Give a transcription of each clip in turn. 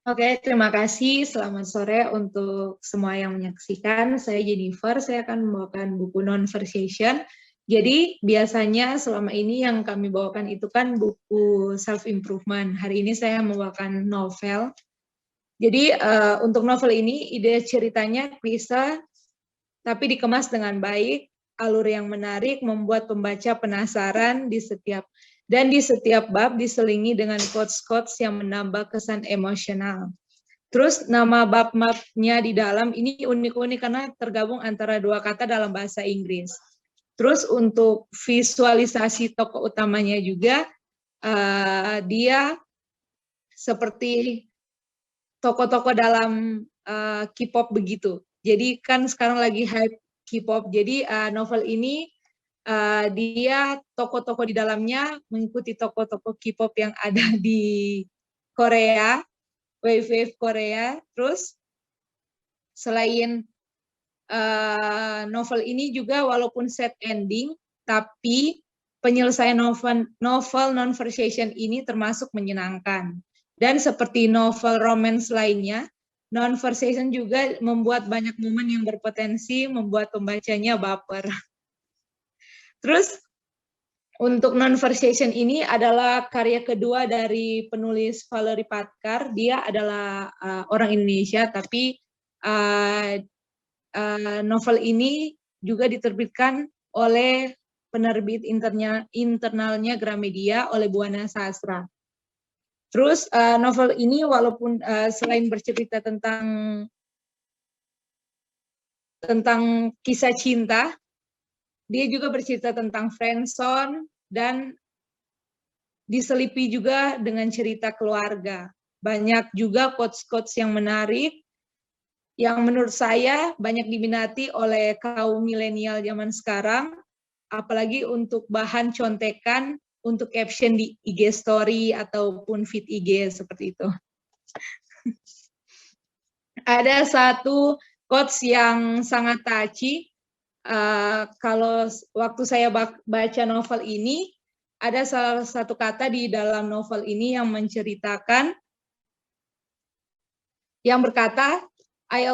Oke, terima kasih. Selamat sore untuk semua yang menyaksikan. Saya Jennifer, saya akan membawakan buku Non-Versation. Jadi biasanya selama ini yang kami bawakan itu kan buku self-improvement. Hari ini saya membawakan novel. Jadi untuk novel ini ide ceritanya klise, tapi dikemas dengan baik, alur yang menarik, membuat pembaca penasaran di setiap bab diselingi dengan quotes-quotes yang menambah kesan emosional. Terus nama bab-babnya di dalam ini unik-unik karena tergabung antara dua kata dalam bahasa Inggris. Terus untuk visualisasi tokoh utamanya juga dia seperti tokoh-tokoh dalam K-pop begitu. Jadi kan sekarang lagi hype K-pop. Jadi novel ini dia tokoh-tokoh di dalamnya mengikuti tokoh-tokoh K-pop yang ada di Korea, wave-wave Korea. Terus selain novel ini juga walaupun set ending, tapi penyelesaian novel non-versation ini termasuk menyenangkan. Dan seperti novel romance lainnya, non-versation juga membuat banyak momen yang berpotensi membuat pembacanya baper. Terus untuk non-versation ini adalah karya kedua dari penulis Valerie Patkar. Dia adalah orang Indonesia, tapi novel ini juga diterbitkan oleh penerbit internalnya Gramedia oleh Buana Sastra. Terus novel ini walaupun selain bercerita tentang kisah cinta, dia juga bercerita tentang friendzone dan diselipi juga dengan cerita keluarga. Banyak juga quotes-quotes yang menarik, yang menurut saya banyak diminati oleh kaum milenial zaman sekarang, apalagi untuk bahan contekan untuk caption di IG story ataupun feed IG seperti itu. Ada satu quotes yang sangat touchy. Kalau waktu saya baca novel ini, ada salah satu kata di dalam novel ini yang menceritakan, yang berkata, I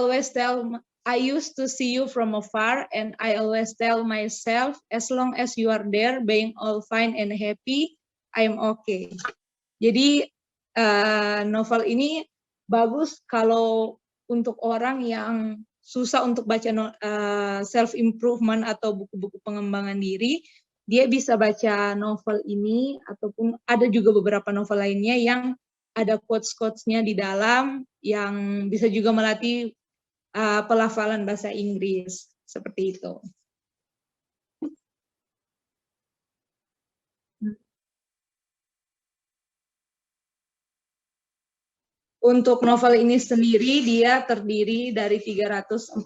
used to see you from afar, and I always tell myself, as long as you are there, being all fine and happy, I'm okay. Jadi novel ini bagus kalau untuk orang yang susah untuk baca self improvement atau buku-buku pengembangan diri, dia bisa baca novel ini, ataupun ada juga beberapa novel lainnya yang ada quotes-quotesnya di dalam yang bisa juga melatih pelafalan bahasa Inggris seperti itu. Untuk novel ini sendiri dia terdiri dari 341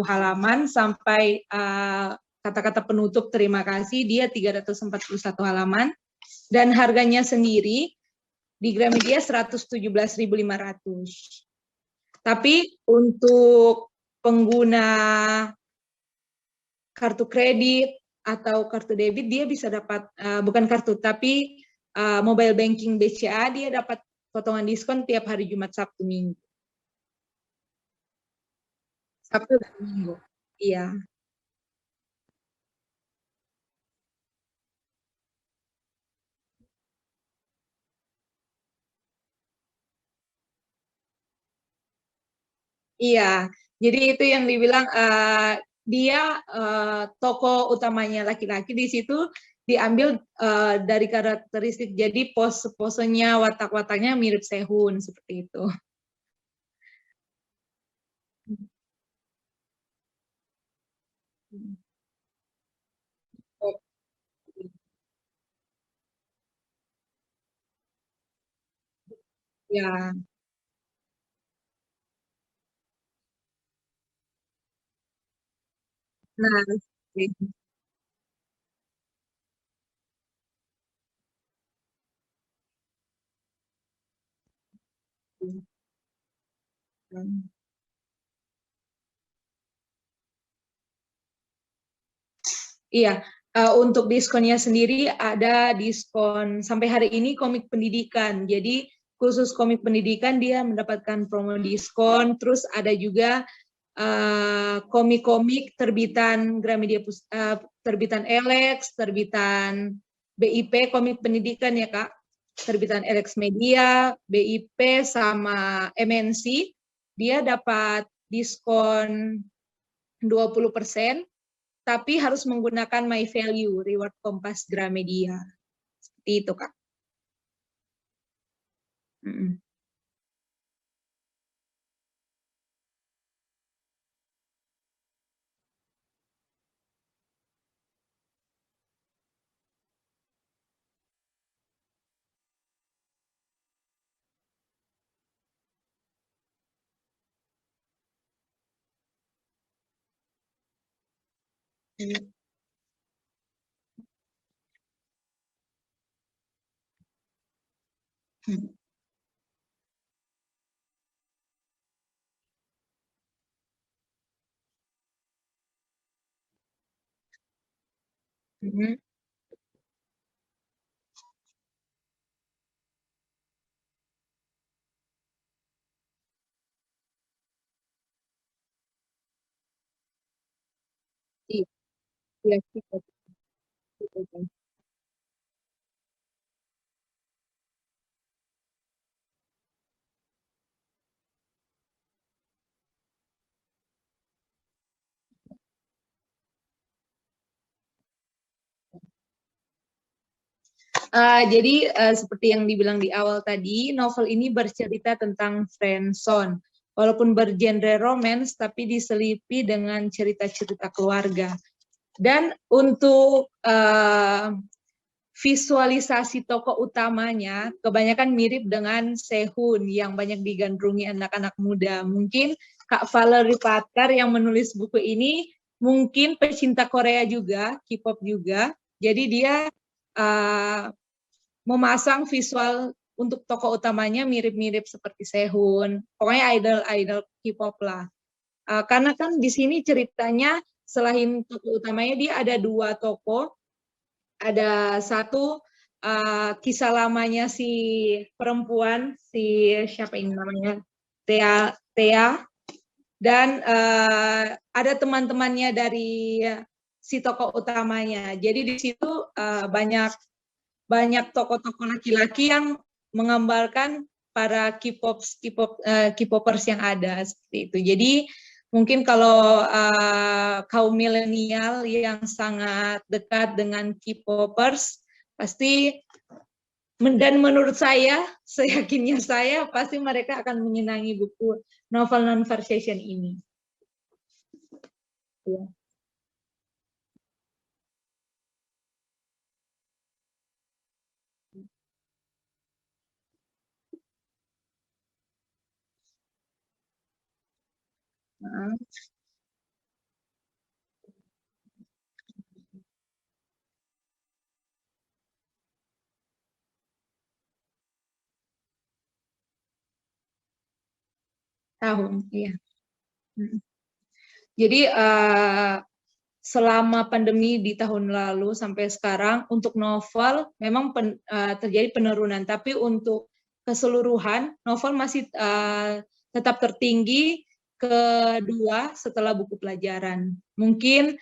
halaman sampai kata-kata penutup terima kasih dia 341 halaman, dan harganya sendiri di Gramedia 117.500. Tapi untuk pengguna kartu kredit atau kartu debit dia bisa dapat bukan kartu tapi mobile banking BCA, dia dapat potongan diskon tiap hari Jumat, Sabtu, Minggu. Sabtu dan Minggu. Iya. Iya. Jadi itu yang dibilang dia tokoh utamanya laki-laki, di situ diambil dari karakteristik, jadi pose-posenya, watak-wataknya mirip Sehun seperti itu. Ya. Nah, iya, untuk diskonnya sendiri ada diskon sampai hari ini komik pendidikan. Jadi khusus komik pendidikan dia mendapatkan promo diskon. Terus ada juga komik-komik terbitan Gramedia, terbitan Elex, terbitan BIP, komik pendidikan ya Kak, terbitan Elex Media, BIP, sama MNC, dia dapat diskon 20%, tapi harus menggunakan My Value, reward Kompas Gramedia. Seperti itu Kak. Iya, iya, jadi seperti yang dibilang di awal tadi, novel ini bercerita tentang friendzone. Walaupun bergenre romance, tapi diselipi dengan cerita-cerita keluarga. Dan untuk visualisasi tokoh utamanya, kebanyakan mirip dengan Sehun yang banyak digandrungi anak-anak muda. Mungkin Kak Valerie Patkar yang menulis buku ini, mungkin pecinta Korea juga, K-pop juga. Jadi dia memasang visual untuk tokoh utamanya mirip-mirip seperti Sehun, pokoknya idol-idol K-pop lah. Karena kan di sini ceritanya selain tokoh utamanya dia ada dua tokoh, ada satu kisah lamanya si perempuan, si siapa ini namanya, Thea, dan ada teman-temannya dari si tokoh utamanya. Jadi di situ banyak tokoh-tokoh laki-laki yang menggambarkan para K-popers yang ada seperti itu. Jadi mungkin kalau kaum milenial yang sangat dekat dengan K-popers pasti, dan menurut saya, seyakinnya saya pasti mereka akan menyenangi buku novel non-versation ini. Ya. Tahun, iya. Jadi selama pandemi di tahun lalu sampai sekarang untuk novel memang terjadi penurunan, tapi untuk keseluruhan novel masih tetap tertinggi kedua setelah buku pelajaran. Mungkin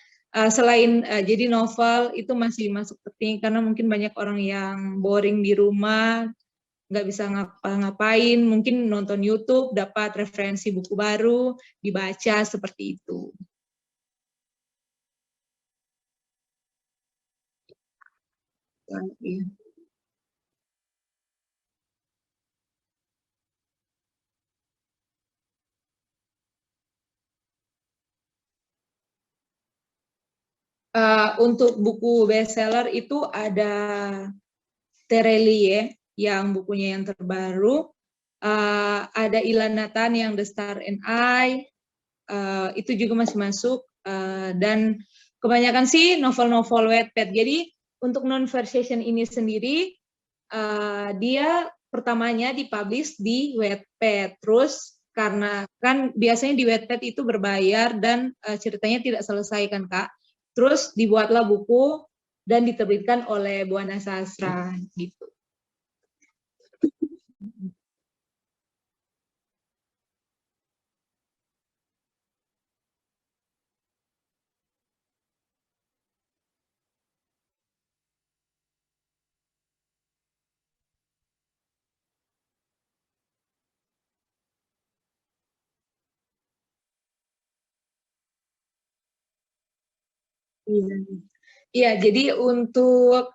selain jadi novel itu masih masuk tertinggi karena mungkin banyak orang yang boring di rumah, nggak bisa ngapa-ngapain, mungkin nonton YouTube, dapat referensi buku baru, dibaca seperti itu. Untuk buku bestseller itu ada Terelie yang bukunya yang terbaru, ada Ilan Nathan yang The Star and I, itu juga masih masuk, dan kebanyakan sih novel-novel Wattpad. Jadi untuk non-versation ini sendiri, dia pertamanya dipublish di Wattpad, terus karena kan biasanya di Wattpad itu berbayar dan ceritanya tidak selesai kan Kak, terus dibuatlah buku dan diterbitkan oleh Buana Sastra gitu. Iya. Iya, jadi untuk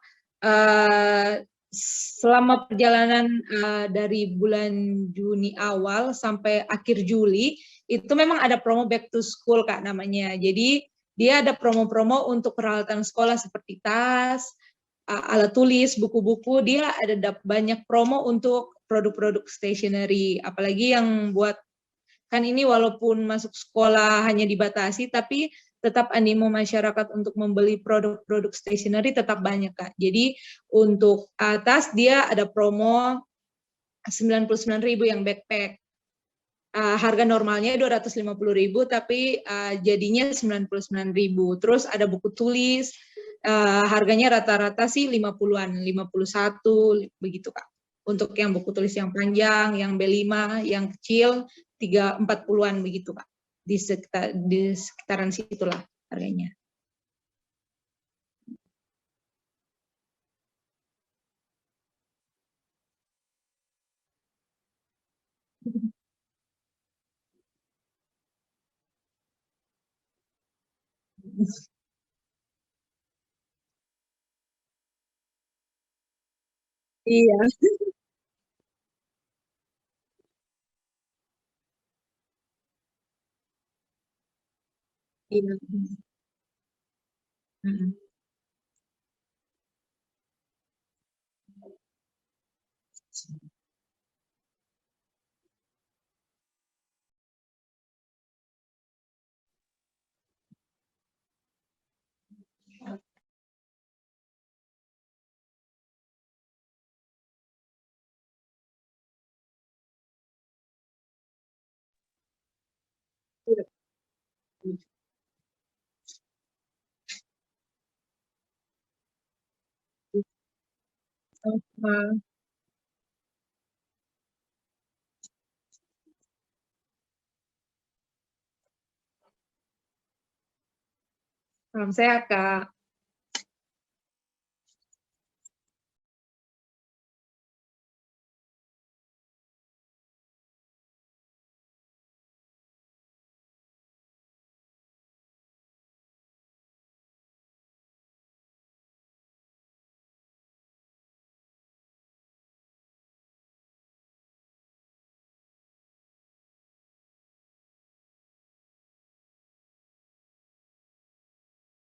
selama perjalanan dari bulan Juni awal sampai akhir Juli itu memang ada promo back to school Kak namanya. Jadi dia ada promo-promo untuk peralatan sekolah seperti tas, alat tulis, buku-buku. Dia ada banyak promo untuk produk-produk stationery. Apalagi yang buat kan ini walaupun masuk sekolah hanya dibatasi, tapi tetap animo masyarakat untuk membeli produk-produk stationery tetap banyak, Kak. Jadi untuk atas dia ada promo 99.000 yang backpack. Harga normalnya 250.000, tapi jadinya 99.000. Terus ada buku tulis, harganya rata-rata sih 50-an, 51 begitu, Kak. Untuk yang buku tulis yang panjang, yang B5, yang kecil 40-an begitu, Kak. Di sekitaran situlah harganya. Iya. Iya. Mm-mm. Iya. Salam sehat, Kak.